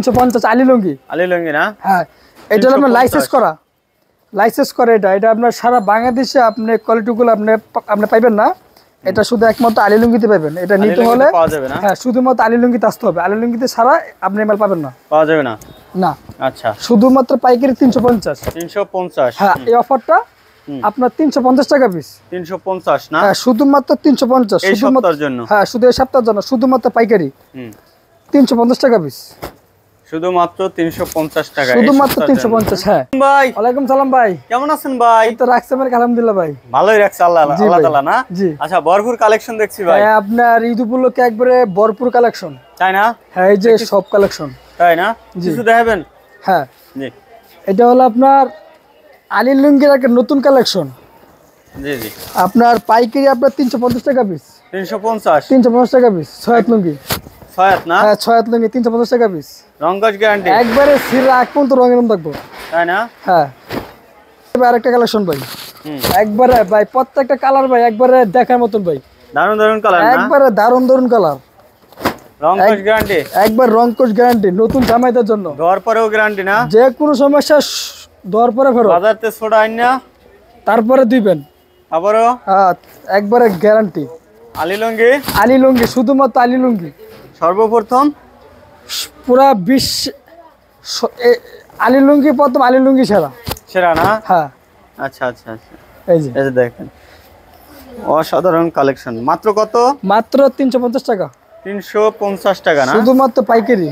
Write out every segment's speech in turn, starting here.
350 আলী লুঙ্গি না? হ্যাঁ, এটা হলো আপনার লাইসেন্স করে এটা আপনার সারা বাংলাদেশে আপনি কোয়ালিটিগুলো আপনি পাইবেন না। এটা শুধু একমাত্র আলী লুঙ্গিতে পাবেন। এটা নিতে হলে পাওয়া যাবে না? হ্যাঁ, শুধুমাত্র আলী লুঙ্গিতে আসতে হবে। আলী লুঙ্গিতে ছাড়া আপনি মাল পাবেন না, পাওয়া যাবে না। না। আচ্ছা, শুধুমাত্র পাইকারি 350। হ্যাঁ, এই অফারটা আপনার 350 টাকা পিস। 350 না? হ্যাঁ, শুধুমাত্র 350 এই সপ্তাহের জন্য। হ্যাঁ, শুধু এই সপ্তাহের জন্য, শুধুমাত্র পাইকারি 350 টাকা পিস। শুধুমাত্র 350 টাকা, শুধুমাত্র 350। হ্যাঁ ভাই, ওয়ালাইকুম সালাম ভাই, কেমন আছেন ভাই? তো রাখছেন আলহামদুলিল্লাহ ভাই, ভালোই রাখছে আল্লাহ তাআলা না? জি। আচ্ছা, ভরপুর কালেকশন দেখছি ভাই। হ্যাঁ, আপনার ঈদ উপলক্ষে একবারে ভরপুর কালেকশন, তাই না? হ্যাঁ, এই যে সব কালেকশন, তাই না? কিছু দেখাবেন? হ্যাঁ, জি। এটা হলো আপনার আলী লুঙ্গির একটা নতুন কালেকশন। জি জি। আপনার পাইকারি আপনার 350 টাকা পিস। 350 টাকা পিস। ছয়াত লুঙ্গি, ছয়াত না? হ্যাঁ, ছয়াত লুঙ্গি 350 টাকা পিস। রংকশ গ্যারান্টি একবারে সিরা এক পর্যন্ত রঙের মতো থাকবো, তাই না? হ্যাঁ। এবার আরেকটা কালেকশন ভাই, একবারে ভাই প্রত্যেকটা কালার ভাই একবারে দেখার মতন ভাই, দারুন কালার না? একবারে দারুন কালার, রংকশ গ্যারান্টি, একবার রংকশ গ্যারান্টি, নতুন জামাইদের জন্য। ধোয়ার পরেও গ্যারান্টি না? যে কোনো সমস্যা ধোয়ার পরে ফেরত, বাজারতে ছোড়া আইন না, তারপরে দিবেন আবারও। হ্যাঁ, একবারে গ্যারান্টি। আলী লুঙ্গি, শুধুমাত্র আলী লুঙ্গি। সর্বপ্রথম পুরা আলী লুঙ্গি প্রথম, আলী লুঙ্গি সেরা না? হ্যাঁ। আচ্ছা, এই যে দেখেন অসাধারণ কালেকশন। মাত্র কত? মাত্র 350 টাকা। 350 টাকা না? শুধুমাত্র পাইকারি,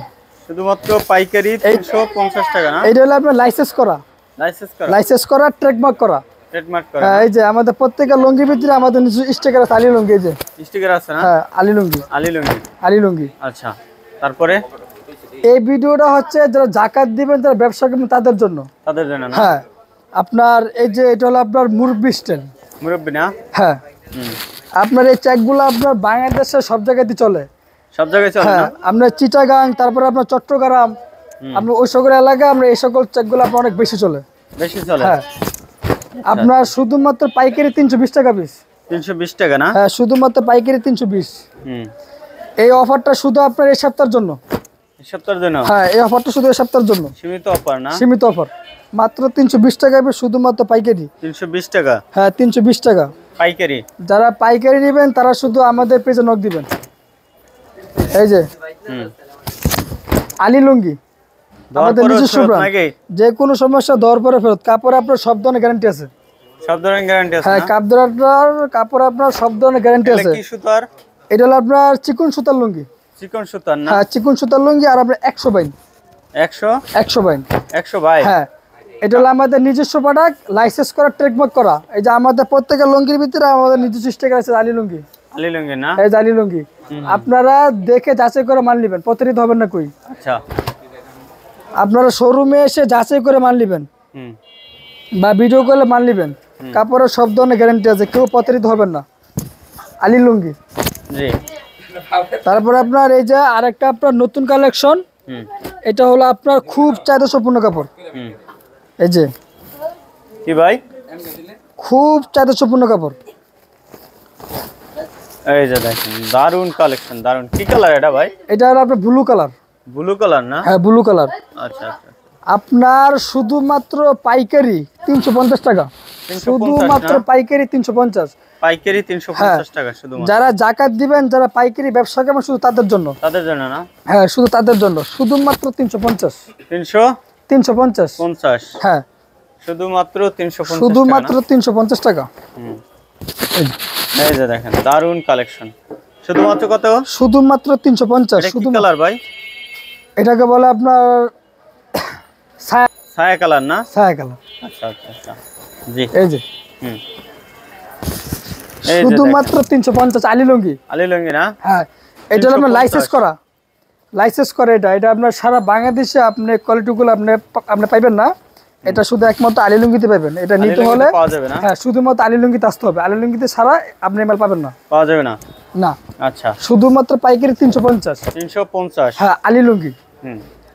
350 টাকা না? এইটা হলো আপনার লাইসেন্স করা ট্রেডমার্ক করা। হ্যাঁ, এই যে আমাদের প্রত্যেকটা লুঙ্গির ভিতরে আমাদের স্টিকার আছে, আলী লুঙ্গি। এই যে স্টিকার আছে না? হ্যাঁ, আলী লুঙ্গি। আচ্ছা, তারপরে এই ভিডিওটা হচ্ছে যারা জাকাত দিবেন, যারা ব্যবসা করবেন তাদের জন্য না? হ্যাঁ, আপনার এই যে এটা হলো আপনার মুরব্বি না? হ্যাঁ, আপনার এই চেকগুলো আপনার বাংলাদেশে সব জায়গাতে চলে, না? আপনার চিটাগাং, তারপরে আপনার চট্টগ্রাম, আপনার ওই সকল এলাকায় আমরা এই সকল চেকগুলো আপনার অনেক বেশি চলে। হ্যাঁ, আপনার শুধুমাত্র পাইকারি 320 টাকা পিস। 320 টাকা না? হ্যাঁ, শুধুমাত্র পাইকারি 320। এই অফারটা শুধু আপনার এই সপ্তাহের জন্য। হ্যাঁ, এই অফারটা শুধু এই সপ্তাহের জন্য, সীমিত অফার না? সীমিত অফার, মাত্র 320 টাকা শুধুমাত্র পাইকারি। 320 টাকা? হ্যাঁ, 320 টাকা পাইকারি। যারা পাইকারি নেবেন তারা শুধু আমাদের পেজে নক দিবেন। এই যে আলী লুঙ্গি, আমাদের নিজস্ব ব্র্যান্ড। যে কোনো সমস্যা দর পরে ফেরত, কাপড় আপনার সব ধরনের গ্যারান্টি আছে। হ্যাঁ, কাপড় আপনার সব ধরনের গ্যারান্টি আছে। কি সুতার? এটা হলো আপনার চিকন সুতার লুঙ্গি। চিকন সুতার না? হ্যাঁ, চিকন সুতার লুঙ্গি। আর আপনার 100 বাইন। 100 বাই? হ্যাঁ, এটা হলো আমাদের নিজস্ব প্রোডাক্ট, লাইসেন্স করা, ট্রেডমার্ক করা। এই যে আমাদের প্রত্যেকের লুঙ্গির ভিতরে আমাদের নিজস্ব স্টিকার আছে, আলী লুঙ্গি না? এই যে আলী লুঙ্গি। আপনারা দেখে যাচাই করে মাল নেবেন, প্রতারিত হবেন না কই। আচ্ছা, আপনারা শোরুমে এসে যাচাই করে মাল নেবেন বা ভিডিও করলে মাল নেবেন। কাপড়ের সব ধরনের গ্যারান্টি আছে, কেউ প্রতারিত হবেন না। আলী লুঙ্গি। জি। তারপর আপনার এই যে আরেকটা আপনার নতুন কালেকশন, এটা হলো আপনার খুব চাহিদাসম্পন্ন কাপড়। এই যে কি ভাই? খুব চাহিদাসম্পন্ন কাপড়। এই যে দেখেন, দারুন কালেকশন, দারুন। কি কালার এটা ভাই? এটা হলো আপনার ব্লু কালার না? হ্যাঁ, ব্লু কালার। আচ্ছা। আপনার শুধুমাত্র পাইকারি 350 টাকা। শুধুমাত্র পাইকারি 350। পাইকারি 350 টাকা শুধুমাত্র। যারা জাকাত দিবেন, যারা পাইকারি ব্যবসা করবেন, শুধু তাদের জন্য না? হ্যাঁ, শুধু তাদের জন্য, শুধুমাত্র 350। 350। হ্যাঁ, শুধুমাত্র 350 টাকা। এই যে দেখেন, দারুন কালেকশন। শুধুমাত্র কত? শুধুমাত্র 350। শুধু কালার ভাই? এটাকে বলে আপনার ছায়া কালার না? ছায়া কালার। আচ্ছা। জি। এই যে শুধুমাত্র 350 আলী লুঙ্গি না? হ্যাঁ, এটা হলো আপনার লাইসেন্স করা। এটা আপনার সারা বাংলাদেশে আপনি কোয়ালিটিগুলো আপনি পাইবেন না। এটা শুধু একমাত্র আলী লুঙ্গিতে পাবেন। এটা নিতে হলে হ্যাঁ, শুধুমাত্র আলী লুঙ্গিতে আসতে হবে। আলী লুঙ্গিতে ছাড়া আপনি মাল পাবেন না, পাওয়া যাবে না। আচ্ছা, শুধুমাত্র পাইকারি 350। হ্যাঁ, আলী লুঙ্গি।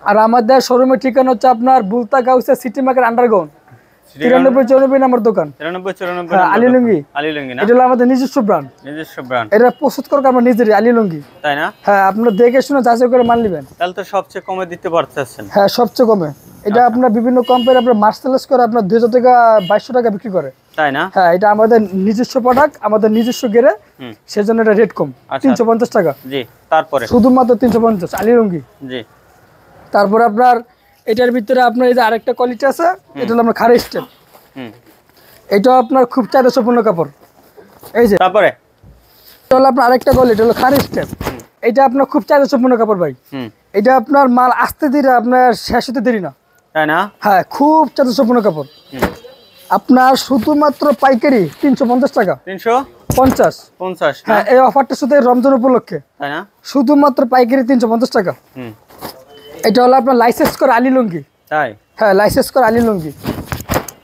আর আমাদের শোরুমের ঠিকানা হচ্ছে আপনার বুলতা গাউসিয়া সিটি মার্কেট আন্ডারগ্রাউন্ড। 93-94 নম্বর দোকান 93-94 আলী লুঙ্গি। আলী লুঙ্গি না? এটা হলো আমাদের নিজস্ব ব্র্যান্ড। নিজস্ব ব্র্যান্ড। এটা প্রস্তুত করব আমরা নিজেরই, আলী লুঙ্গি। তাই না? হ্যাঁ, আপনারা দেখে শুনে যাচাই করে মাল নেবেন। তাহলে তো সবচেয়ে কমে দিতে পারতেছেন। হ্যাঁ, সবচেয়ে কমে। এটা আপনার বিভিন্ন কোম্পানি আপনার মার্সেলেস করে আপনার 2000 থেকে 2200 টাকা বিক্রি করে। তাই না? হ্যাঁ, এটা আমাদের নিজস্ব প্রোডাক্ট, আমাদের নিজস্ব গেরে, সেজন্য এটা রেট কম। 350 টাকা। জি, তারপরে শুধুমাত্র 350 আলী লুঙ্গি। জি। তারপর আপনার এটার ভিতরে আপনার এই যে আরেকটা কোয়ালিটি আছে, এটা হলো আপনার খারি স্টেপ। এটা আপনার খুব চাহিদা সম্পন্ন কাপড়। এই যে তারপরে এটা হলো আপনার আরেকটা কোয়ালিটি, এটা হলো খারি স্টেপ। এটা আপনার খুব চাহিদা সম্পন্ন কাপড় ভাই। এটা আপনার মাল আসতে দেরি, আপনার শেষ হতে দেরি না। তাই না? হ্যাঁ, খুব চাহিদা সম্পন্ন কাপড়। আপনার শুধুমাত্র পাইকারি 350 টাকা। 350। হ্যাঁ, এই অফারটা শুধু রমজান উপলক্ষে। তাই না? শুধুমাত্র পাইকারি 350 টাকা। এটা হলো আপনার লাইসেন্স করা আলী লুঙ্গি। তাই? হ্যাঁ, লাইসেন্স করা আলী লুঙ্গি।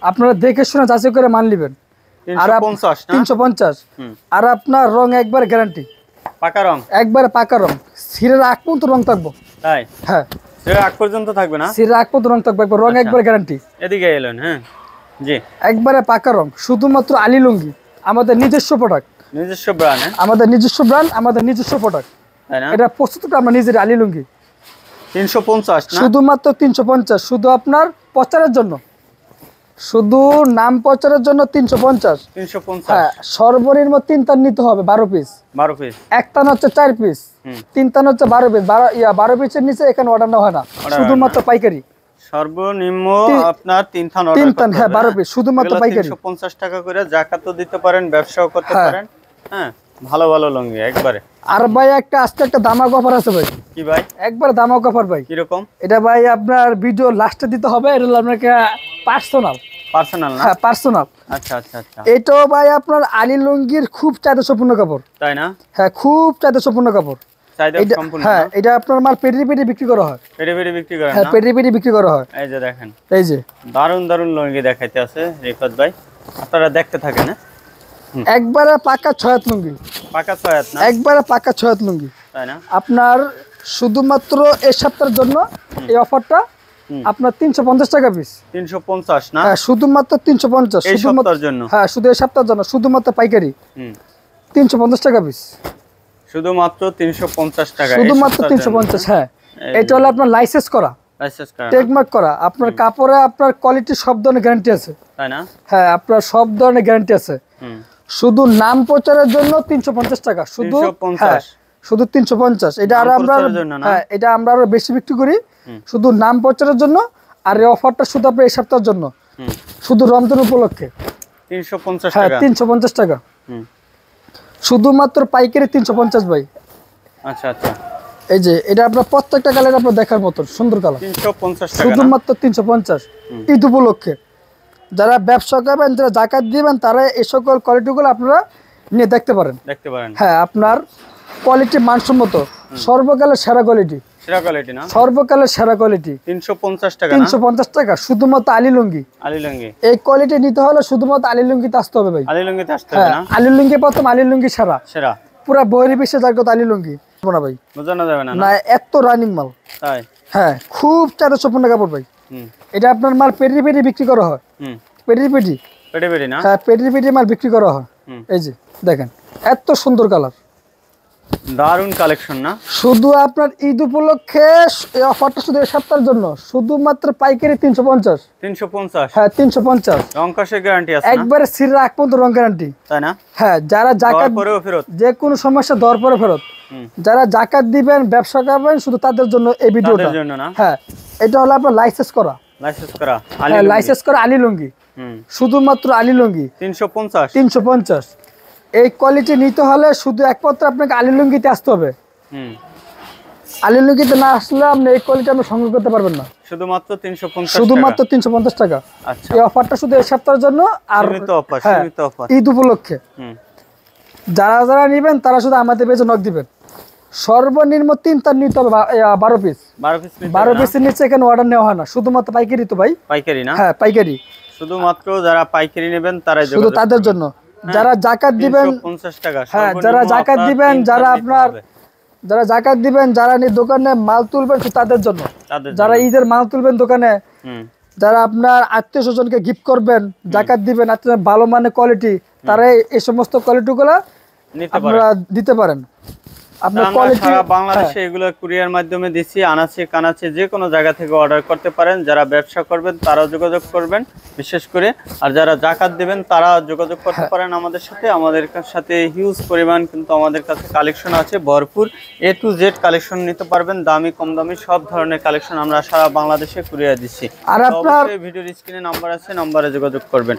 আপনারা দেখে শুনে যাচাই করে মান নেবেন। 350 আর আপনার রং একবার গ্যারান্টি। পাকা রং? একবারে পাকা রং। সিরের আগ পর্যন্ত রং থাকবো। তাই? হ্যাঁ, সিরের আগ পর্যন্ত থাকবে না? সিরের আগ পর্যন্ত রং থাকবে, রং একবার গ্যারান্টি। এদিকে এলেন। হ্যাঁ জি। একবারে পাকা রং, শুধুমাত্র আলী লুঙ্গি, আমাদের নিজস্ব প্রোডাক্ট। নিজস্ব ব্র্যান্ড? আমাদের নিজস্ব ব্র্যান্ড, আমাদের নিজস্ব প্রোডাক্ট। তাই না? এটা প্রস্তুত করে আমরা নিজের আলী লুঙ্গি। 350 না? শুধুমাত্র 350, শুধু আপনার প্রচারের জন্য, শুধু নাম প্রচারের জন্য 350। 350। হ্যাঁ, সর্বনিম্ন 3 টান নিতে হবে, 12 পিস। 12 পিস। এক টান হচ্ছে 4 পিস, 3 টান হচ্ছে 12 পিস। 12 পিসের নিচে এখানে অর্ডার নেওয়া হয় না, শুধুমাত্র পাইকারি। সর্বনিম্ন আপনার 3 টান অর্ডার 3 টান, হ্যাঁ 12 পিস, শুধুমাত্র পাইকারি। 350 টাকা করে জাকাতও দিতে পারেন, ব্যবসাও করতে পারেন। হ্যাঁ, ভালো ভালো লুঙ্গি একবারে। আর ভাই একটা আজকে একটা দামাক অফার আছে ভাই। কি ভাই? একবার দামাক অফার ভাই। কি রকম? এটা ভাই আপনার ভিডিও লাস্টে দিতে হবে। এটা হলো আপনাকে পার্সোনাল না? হ্যাঁ, পার্সোনাল। আচ্ছা আচ্ছা আচ্ছা। এটাও ভাই আপনার আলী লুঙ্গির খুব চাহিদা সম্পূর্ণ কাপড়। তাই না? হ্যাঁ, খুব চাহিদা সম্পূর্ণ কাপড়। চাহিদা সম্পূর্ণ? হ্যাঁ, এটা আপনার মাল পেটি পেটি বিক্রি করা হয়। পেটি বিক্রি করেন? হ্যাঁ, পেটি পেটি বিক্রি করা হয়। এই যে দেখেন, এই যে দারুন দারুন লুঙ্গি দেখাইতে আছে রিফাত ভাই, আপনারা দেখতে থাকেন। একবারে পাকা 6 হাত লুঙ্গি। পাকা 6 হাত না? একবারে পাকা 6 হাত লুঙ্গি। তাই না? আপনার শুধুমাত্র এই সপ্তাহের জন্য এই অফারটা আপনার 350 টাকা পিস। 350 না? হ্যাঁ, শুধুমাত্র 350 এই সপ্তাহের জন্য। হ্যাঁ, শুধু এই সপ্তাহের জন্য, শুধুমাত্র পাইকারি 350 টাকা পিস। শুধুমাত্র 350 টাকা, শুধুমাত্র 350। হ্যাঁ, এটা হলো আপনার লাইসেন্স করা, লাইসেন্স করা, ট্রেডমার্ক করা। আপনার কাপড়ে আপনার কোয়ালিটি সব ধরনের গ্যারান্টি আছে। তাই না? হ্যাঁ, আপনার সব ধরনের গ্যারান্টি আছে। শুধু নাম প্রচারের জন্য 350 টাকা, শুধু 350। শুধু 350। এটা আর আমরা, হ্যাঁ এটা আমরা আরো বেশি বিক্রি করি শুধু নাম প্রচারের জন্য। আর এই অফারটা শুধু আপনার এই সপ্তাহের জন্য, শুধু রমজান উপলক্ষে 350 হ্যাঁ, টাকা। 350 টাকা শুধুমাত্র পাইকারি 350 ভাই। আচ্ছা আচ্ছা। এই যে এটা আপনার প্রত্যেকটা কালার আপনার দেখার মতো সুন্দর কালার। 350 টাকা শুধুমাত্র 350 ঈদ উপলক্ষে। যারা ব্যবসা করবেন, যারা জাকাত দিবেন, তারা এই সকল কোয়ালিটিগুলো আপনারা নিয়ে দেখতে পারেন। হ্যাঁ, আপনার কোয়ালিটি মানসম্মত, সর্বকালের সেরা কোয়ালিটি। সেরা কোয়ালিটি না? সর্বকালের সেরা কোয়ালিটি। 350 টাকা। 350 টাকা শুধুমাত্র আলী লুঙ্গি। আলী লুঙ্গি এই কোয়ালিটি নিতে হলে শুধুমাত্র আলী লুঙ্গিতে আসতে হবে ভাই। আলী লুঙ্গিতে আসতে হবে না? আলী লুঙ্গি প্রথম, আলী লুঙ্গি সেরা। সেরা পুরো বহির বিশ্বে জাগ্রত আলী লুঙ্গি না ভাই, বোঝানো যাবে না। না এত রানিং মাল। তাই? হ্যাঁ, খুব চাহিদা সম্পন্ন কাপড় ভাই। এটা আপনার মাল পেটি পেটি বিক্রি করা হয়। পেটি পেটি না? হ্যাঁ, পেটি পেটি মাল বিক্রি করা হয়। এই যে দেখেন, এত সুন্দর কালার, দারুন কালেকশন না? শুধু আপনার ঈদ উপলক্ষে এই অফারটা শুধু এই সপ্তাহের জন্য, শুধুমাত্র পাইকারি 350। 350? হ্যাঁ, 350। রং কষের গ্যারান্টি আছে? একবারে সিরা এক পর্যন্ত রং গ্যারান্টি। তাই না? হ্যাঁ, যারা জাকাত পরেও ফেরত, যে কোনো সমস্যা দর পরে ফেরত। যারা জাকাত দিবেন, ব্যবসা করবেন, শুধু তাদের জন্য এই ভিডিওটা। হ্যাঁ, এটা হলো আপনার লাইসেন্স করা, লাইসেন্স করা আলী লুঙ্গি। শুধুমাত্র আলী লুঙ্গি 350। 350। এই কোয়ালিটি নিতে হলে শুধু একমাত্র আপনাকে আলী লুঙ্গিতে আসতে হবে। আলী লুঙ্গিতে না আসলে আপনি এই কোয়ালিটি আপনি সংগ্রহ করতে পারবেন না। শুধুমাত্র 350। শুধুমাত্র 350 টাকা। আচ্ছা, এই অফারটা শুধু এই সপ্তাহের জন্য, আর সীমিত অফার, ঈদ উপলক্ষে। যারা যারা নেবেন তারা শুধু আমাদের পেজে নক দিবেন। সর্বনিম্ন 3 তার নিতে হবে, 12 পিস। 12 পিসের নিচে এখানে অর্ডার নেওয়া হয় না, শুধুমাত্র পাইকারি। তো ভাই পাইকারি না? হ্যাঁ, পাইকারি। শুধুমাত্র যারা পাইকারি নেবেন তারাই, শুধু তাদের জন্য। যারা জাকাত দিবেন, 350 টাকা। হ্যাঁ, যারা জাকাত দিবেন, যারা আপনার যারা জাকাত দিবেন, যারা নিয়ে দোকানে মাল তুলবেন, শুধু তাদের জন্য। যারা ঈদের মাল তুলবেন দোকানে, যারা আপনার আত্মীয় স্বজনকে গিফট করবেন, জাকাত দিবেন, আপনার ভালো মানের কোয়ালিটি, তারা এই সমস্ত কোয়ালিটিগুলো আপনারা দিতে পারেন। আপনার কোয়ালিটি সারা বাংলাদেশে এগুলো কুরিয়ার মাধ্যমে দিচ্ছি, আনাচে কানাচে যে কোনো জায়গা থেকে অর্ডার করতে পারেন। যারা ব্যবসা করবেন তারাও যোগাযোগ করবেন বিশেষ করে, আর যারা জাকাত দিবেন তারা যোগাযোগ করতে পারেন আমাদের সাথে। আমাদের সাথে হিউজ পরিমাণ কিন্তু আমাদের কাছে কালেকশন আছে ভরপুর, A to Z কালেকশন নিতে পারবেন, দামি কম দামি সব ধরনের কালেকশন আমরা সারা বাংলাদেশে কুরিয়ার দিচ্ছি। আর আপনার ভিডিওর স্ক্রিনে নাম্বার আছে, নাম্বারে যোগাযোগ করবেন।